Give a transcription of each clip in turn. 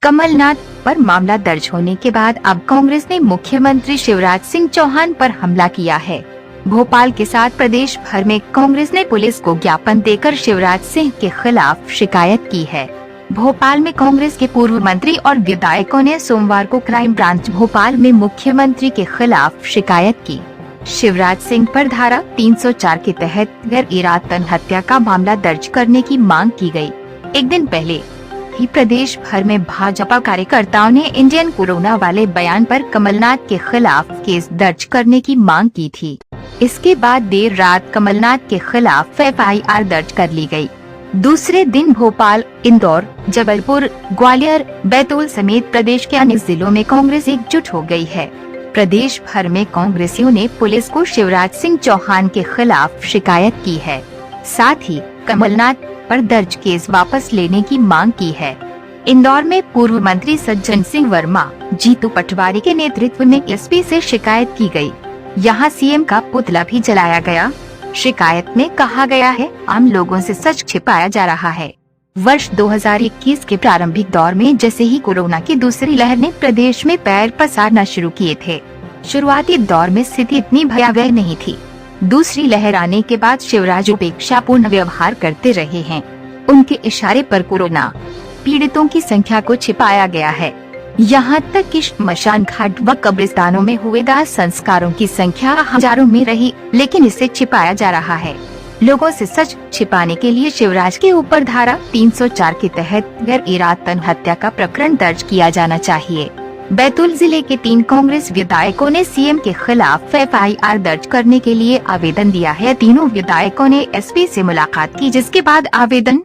कमलनाथ पर मामला दर्ज होने के बाद अब कांग्रेस ने मुख्यमंत्री शिवराज सिंह चौहान पर हमला किया है। भोपाल के साथ प्रदेश भर में कांग्रेस ने पुलिस को ज्ञापन देकर शिवराज सिंह के खिलाफ शिकायत की है। भोपाल में कांग्रेस के पूर्व मंत्री और विधायकों ने सोमवार को क्राइम ब्रांच भोपाल में मुख्यमंत्री के खिलाफ शिकायत की। शिवराज सिंह पर धारा 304 के तहत गैर इरादतन हत्या का मामला दर्ज करने की मांग की गई। एक दिन पहले ही प्रदेश भर में भाजपा कार्यकर्ताओं ने इंडियन कोरोना वाले बयान पर कमलनाथ के खिलाफ केस दर्ज करने की मांग की थी। इसके बाद देर रात कमलनाथ के खिलाफ FIR दर्ज कर ली गई। दूसरे दिन भोपाल, इंदौर, जबलपुर, ग्वालियर, बैतूल समेत प्रदेश के अन्य जिलों में कांग्रेस एकजुट हो गई है। प्रदेश भर में कांग्रेसियों ने पुलिस को शिवराज सिंह चौहान के खिलाफ शिकायत की है। साथ ही कमलनाथ पर दर्ज केस वापस लेने की मांग की है। इंदौर में पूर्व मंत्री सज्जन सिंह वर्मा, जीतू पटवारी के नेतृत्व में SP से शिकायत की गई। यहां CM का पुतला भी जलाया गया। शिकायत में कहा गया है, आम लोगों से सच छिपाया जा रहा है। वर्ष 2021 के प्रारंभिक दौर में जैसे ही कोरोना की दूसरी लहर ने प्रदेश में पैर पसारना शुरू किए थे, शुरुआती दौर में स्थिति इतनी भयावह नहीं थी। दूसरी लहर आने के बाद शिवराज उपेक्षापूर्ण व्यवहार करते रहे हैं। उनके इशारे पर कोरोना पीड़ितों की संख्या को छिपाया गया है। यहाँ तक कि श्मशान घाट व कब्रिस्तानों में हुए दाह संस्कारों की संख्या हजारों में रही, लेकिन इसे छिपाया जा रहा है। लोगों से सच छिपाने के लिए शिवराज के ऊपर धारा 304 के तहत गैर इरादतन हत्या का प्रकरण दर्ज किया जाना चाहिए। बैतूल जिले के 3 कांग्रेस विधायकों ने CM के खिलाफ FIR दर्ज करने के लिए आवेदन दिया है। तीनों विधायकों ने SP से मुलाकात की, जिसके बाद आवेदन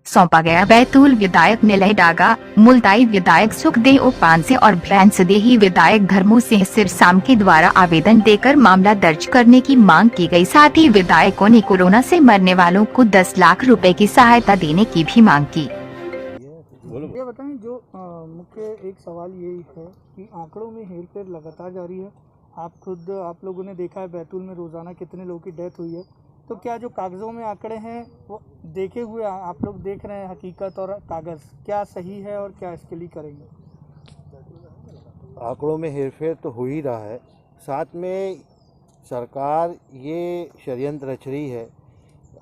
सौंपा गया। बैतूल विधायक निलय डागा, मुल्ताई विधायक सुखदेव उपांसे और भैंसदेही विधायक धर्मू सिंह सिरसाम के द्वारा आवेदन देकर मामला दर्ज करने की मांग की गई। साथ ही विधायकों ने कोरोना से मरने वालों को 10 लाख रुपए की सहायता देने की भी मांग की। ये बताएं, जो मुख्य एक सवाल यही है कि आंकड़ों में हेरफेर लगातार जारी है। आप लोगों ने देखा है बैतूल में रोजाना कितने लोगों की डेथ हुई है। तो क्या जो कागजों में आंकड़े हैं वो देखे हुए आप लोग देख रहे हैं, हकीकत और कागज क्या सही है और क्या इसके लिए करेंगे? आंकड़ों में हेरफेर तो हो ही रहा है, साथ में सरकार ये षड्यंत्र रच रही है।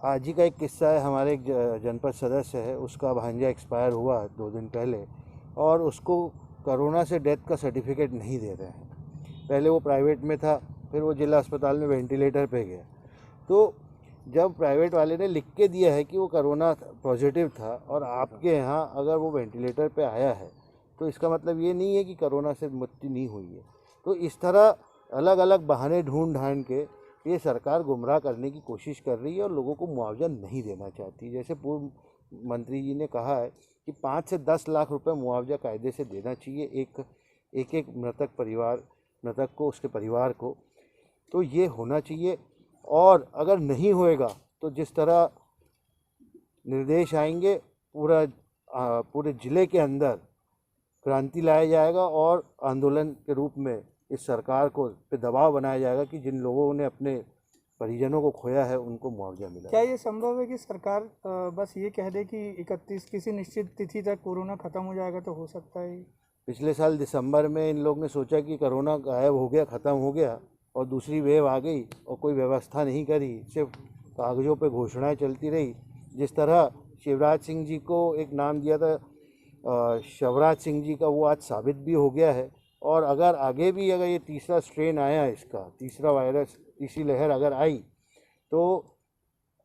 आज ही का एक किस्सा है, हमारे एक जनपद सदस्य है, उसका भांजा एक्सपायर हुआ 2 दिन पहले और उसको कोरोना से डेथ का सर्टिफिकेट नहीं दे रहे हैं। पहले वो प्राइवेट में था, फिर वो जिला अस्पताल में वेंटिलेटर पे गया। तो जब प्राइवेट वाले ने लिख के दिया है कि वो कोरोना पॉजिटिव था और आपके यहाँ अगर वो वेंटिलेटर पे आया है, तो इसका मतलब ये नहीं है कि कोरोना से मृत्यु नहीं हुई है। तो इस तरह अलग अलग बहाने ढूंढ के ये सरकार गुमराह करने की कोशिश कर रही है और लोगों को मुआवजा नहीं देना चाहती। जैसे पूर्व मंत्री जी ने कहा है कि 5 से 10 लाख रुपए मुआवजा कायदे से देना चाहिए एक मृतक को, उसके परिवार को। तो ये होना चाहिए और अगर नहीं होएगा तो जिस तरह निर्देश आएंगे पूरे ज़िले के अंदर क्रांति लाया जाएगा और आंदोलन के रूप में इस सरकार को पे दबाव बनाया जाएगा कि जिन लोगों ने अपने परिजनों को खोया है उनको मुआवजा मिला। क्या ये संभव है कि सरकार बस ये कह दे कि 31 किसी निश्चित तिथि तक कोरोना खत्म हो जाएगा? तो हो सकता है पिछले साल दिसंबर में इन लोग ने सोचा कि कोरोना गायब हो गया, ख़त्म हो गया और दूसरी वेव आ गई और कोई व्यवस्था नहीं करी, सिर्फ कागज़ों पे घोषणाएं चलती रही। जिस तरह शिवराज सिंह जी को एक नाम दिया था शिवराज सिंह जी का, वो आज साबित भी हो गया है। और अगर आगे भी अगर ये तीसरा स्ट्रेन आया, इसका तीसरा वायरस, तीसरी लहर अगर आई, तो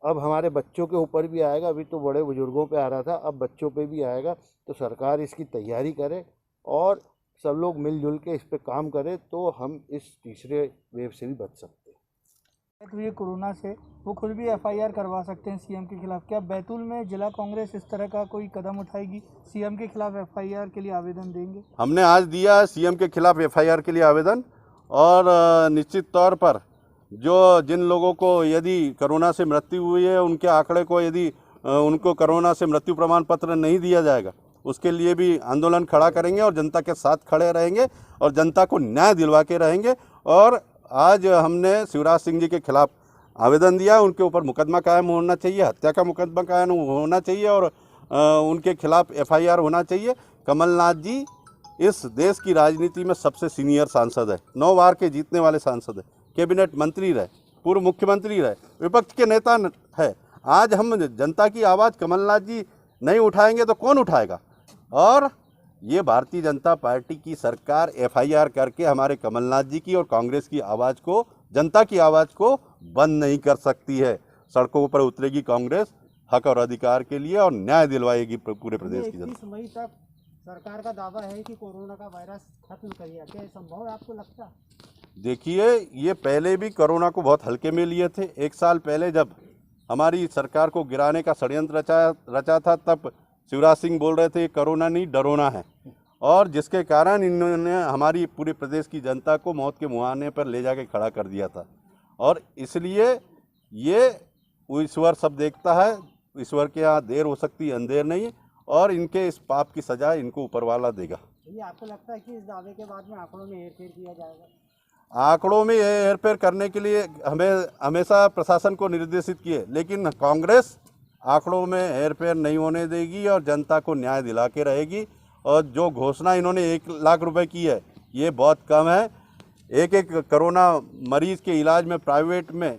अब हमारे बच्चों के ऊपर भी आएगा। अभी तो बड़े बुजुर्गों पे आ रहा था, अब बच्चों पे भी आएगा। तो सरकार इसकी तैयारी करे और सब लोग मिलजुल के इस पे काम करें, तो हम इस तीसरे वेव से भी बच सकते हैं। तो ये कोरोना से वो खुद भी FIR करवा सकते हैं CM के खिलाफ। क्या बैतूल में जिला कांग्रेस इस तरह का कोई कदम उठाएगी, CM के खिलाफ FIR के लिए आवेदन देंगे? हमने आज दिया है CM के खिलाफ FIR के लिए आवेदन। और निश्चित तौर पर जिन लोगों को यदि कोरोना से मृत्यु हुई है, उनके आंकड़े को यदि उनको कोरोना से मृत्यु प्रमाण पत्र नहीं दिया जाएगा, उसके लिए भी आंदोलन खड़ा करेंगे और जनता के साथ खड़े रहेंगे और जनता को न्याय दिलवा के रहेंगे। और आज हमने शिवराज सिंह जी के खिलाफ आवेदन दिया, उनके ऊपर मुकदमा कायम होना चाहिए, हत्या का मुकदमा कायम होना चाहिए और उनके खिलाफ FIR होना चाहिए। कमलनाथ जी इस देश की राजनीति में सबसे सीनियर सांसद है, 9 बार के जीतने वाले सांसद है, कैबिनेट मंत्री रहे, पूर्व मुख्यमंत्री रहे, विपक्ष के नेता है। आज हम जनता की आवाज़ कमलनाथ जी नहीं उठाएंगे तो कौन उठाएगा? और ये भारतीय जनता पार्टी की सरकार FIR करके हमारे कमलनाथ जी की और कांग्रेस की आवाज़ को, जनता की आवाज़ को बंद नहीं कर सकती है। सड़कों पर उतरेगी कांग्रेस हक और अधिकार के लिए और न्याय दिलवाएगी पूरे प्रदेश की जनता। 21 मई तक सरकार का दावा है कि कोरोना का वायरस खत्म करिए, क्या ये संभव है आपको लगता है? देखिए, ये पहले भी कोरोना को बहुत हल्के में लिए थे। 1 साल पहले जब हमारी सरकार को गिराने का षड्यंत्र रचा था, तब शिवराज सिंह बोल रहे थे कोरोना नहीं डरोना है, और जिसके कारण इन्होंने हमारी पूरे प्रदेश की जनता को मौत के मुहाने पर ले जाके खड़ा कर दिया था। और इसलिए ये ईश्वर सब देखता है, ईश्वर के यहाँ देर हो सकती है अंधेर नहीं, और इनके इस पाप की सजा इनको ऊपर वाला देगा। ये आपको लगता है कि इस दावे के बाद में आंकड़ों में हेरफेर किया जाएगा? आंकड़ों में हेरफेर करने के लिए हमें हमेशा प्रशासन को निर्देशित किए, लेकिन कांग्रेस आंकड़ों में हेरफेर नहीं होने देगी और जनता को न्याय दिला के रहेगी। और जो घोषणा इन्होंने 1 लाख रुपए की है, ये बहुत कम है। एक कोरोना मरीज के इलाज में प्राइवेट में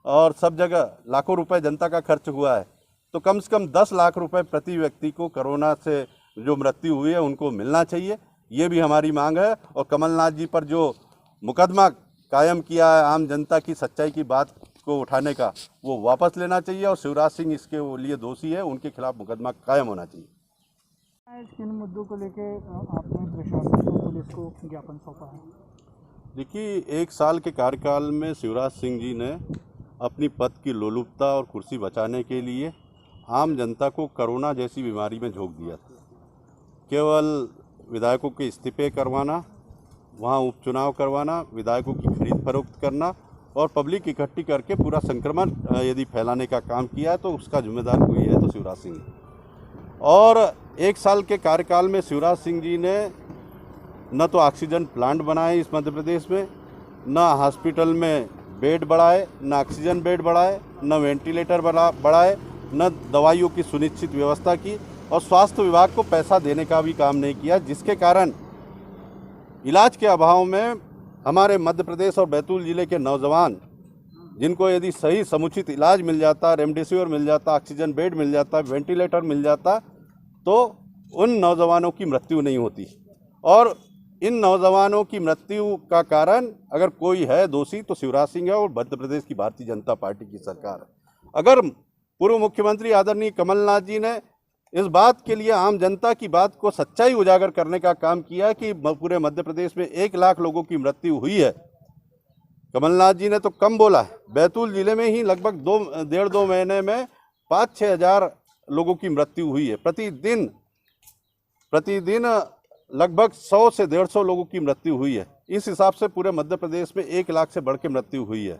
और सब जगह लाखों रुपए जनता का खर्च हुआ है, तो कम से कम 10 लाख रुपए प्रति व्यक्ति को कोरोना से जो मृत्यु हुई है उनको मिलना चाहिए, ये भी हमारी मांग है। और कमलनाथ जी पर जो मुकदमा कायम किया है आम जनता की सच्चाई की बात को उठाने का, वो वापस लेना चाहिए, और शिवराज सिंह इसके लिए दोषी है, उनके खिलाफ मुकदमा कायम होना चाहिए। किन मुद्दों को लेके आपने प्रशासन को, पुलिस को ज्ञापन सौंपा है? देखिए, 1 साल के कार्यकाल में शिवराज सिंह जी ने अपनी पद की लोलुपता और कुर्सी बचाने के लिए आम जनता को कोरोना जैसी बीमारी में झोंक दिया था। केवल विधायकों के इस्तीफे करवाना, वहाँ उपचुनाव करवाना, विधायकों की खरीद फरोख्त करना और पब्लिक इकट्ठी करके पूरा संक्रमण यदि फैलाने का काम किया है तो उसका जिम्मेदार कोई है तो शिवराज सिंह। और 1 साल के कार्यकाल में शिवराज सिंह जी ने न तो ऑक्सीजन प्लांट बनाए इस मध्य प्रदेश में, न हॉस्पिटल में बेड बढ़ाए, न ऑक्सीजन बेड बढ़ाए, न वेंटिलेटर बढ़ाए, न दवाइयों की सुनिश्चित व्यवस्था की, और स्वास्थ्य विभाग को पैसा देने का भी काम नहीं किया, जिसके कारण इलाज के अभाव में हमारे मध्य प्रदेश और बैतूल जिले के नौजवान, जिनको यदि सही समुचित इलाज मिल जाता, रेमडेसिविर मिल जाता, ऑक्सीजन बेड मिल जाता, वेंटिलेटर मिल जाता, तो उन नौजवानों की मृत्यु नहीं होती। और इन नौजवानों की मृत्यु का कारण अगर कोई है दोषी तो शिवराज सिंह है और मध्य प्रदेश की भारतीय जनता पार्टी की सरकार है। अगर पूर्व मुख्यमंत्री आदरणीय कमलनाथ जी ने इस बात के लिए आम जनता की बात को सच्चाई उजागर करने का काम किया कि पूरे मध्य प्रदेश में 1 लाख लोगों की मृत्यु हुई है, कमलनाथ जी ने तो कम बोला है। बैतूल जिले में ही लगभग 1.5-2 महीने में 5-6 हज़ार लोगों की मृत्यु हुई है। प्रतिदिन लगभग 100 से 150 लोगों की मृत्यु हुई है। इस हिसाब से पूरे मध्य प्रदेश में 1 लाख से बढ़ के मृत्यु हुई है।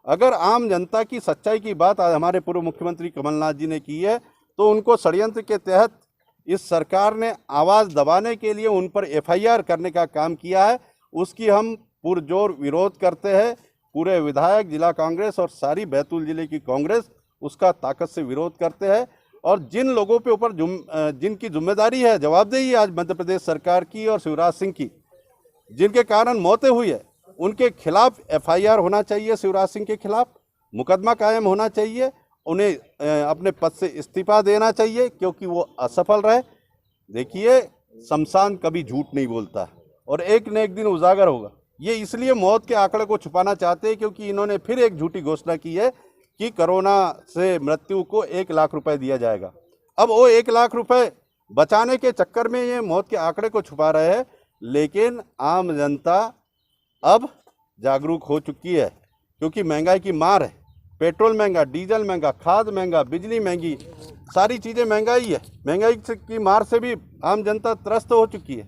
अगर आम जनता की सच्चाई की बात हमारे पूर्व मुख्यमंत्री कमलनाथ जी ने की है तो उनको षड्यंत्र के तहत इस सरकार ने आवाज़ दबाने के लिए उन पर FIR करने का काम किया है, उसकी हम पुरजोर विरोध करते हैं। पूरे विधायक, जिला कांग्रेस और सारी बैतूल जिले की कांग्रेस उसका ताकत से विरोध करते हैं। और जिन लोगों पे ऊपर जिनकी जिम्मेदारी है, जवाबदेही आज मध्य प्रदेश सरकार की और शिवराज सिंह की, जिनके कारण मौतें हुई है, उनके खिलाफ FIR होना चाहिए, शिवराज सिंह के खिलाफ मुकदमा कायम होना चाहिए, उन्हें अपने पद से इस्तीफा देना चाहिए क्योंकि वो असफल रहे। देखिए, शमशान कभी झूठ नहीं बोलता और एक न एक दिन उजागर होगा। ये इसलिए मौत के आंकड़े को छुपाना चाहते हैं क्योंकि इन्होंने फिर एक झूठी घोषणा की है कि कोरोना से मृत्यु को 1 लाख रुपए दिया जाएगा। अब वो 1 लाख रुपए बचाने के चक्कर में ये मौत के आंकड़े को छुपा रहे हैं, लेकिन आम जनता अब जागरूक हो चुकी है क्योंकि महंगाई की मार है। पेट्रोल महंगा, डीजल महंगा, खाद महंगा, बिजली महंगी, सारी चीज़ें महंगाई है। महंगाई की मार से भी आम जनता त्रस्त हो चुकी है।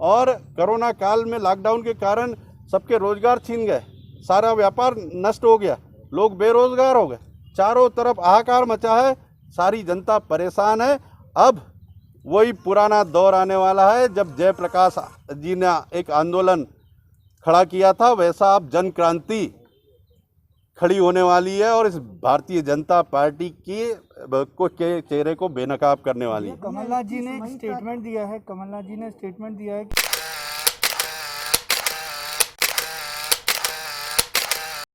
और कोरोना काल में लॉकडाउन के कारण सबके रोजगार छीन गए, सारा व्यापार नष्ट हो गया, लोग बेरोजगार हो गए, चारों तरफ हाहाकार मचा है, सारी जनता परेशान है। अब वही पुराना दौर आने वाला है जब जयप्रकाश जी ने एक आंदोलन खड़ा किया था, वैसा अब जन क्रांति खड़ी होने वाली है और इस भारतीय जनता पार्टी के चेहरे को बेनकाब करने वाली है। कमलनाथ जी ने एक स्टेटमेंट दिया है,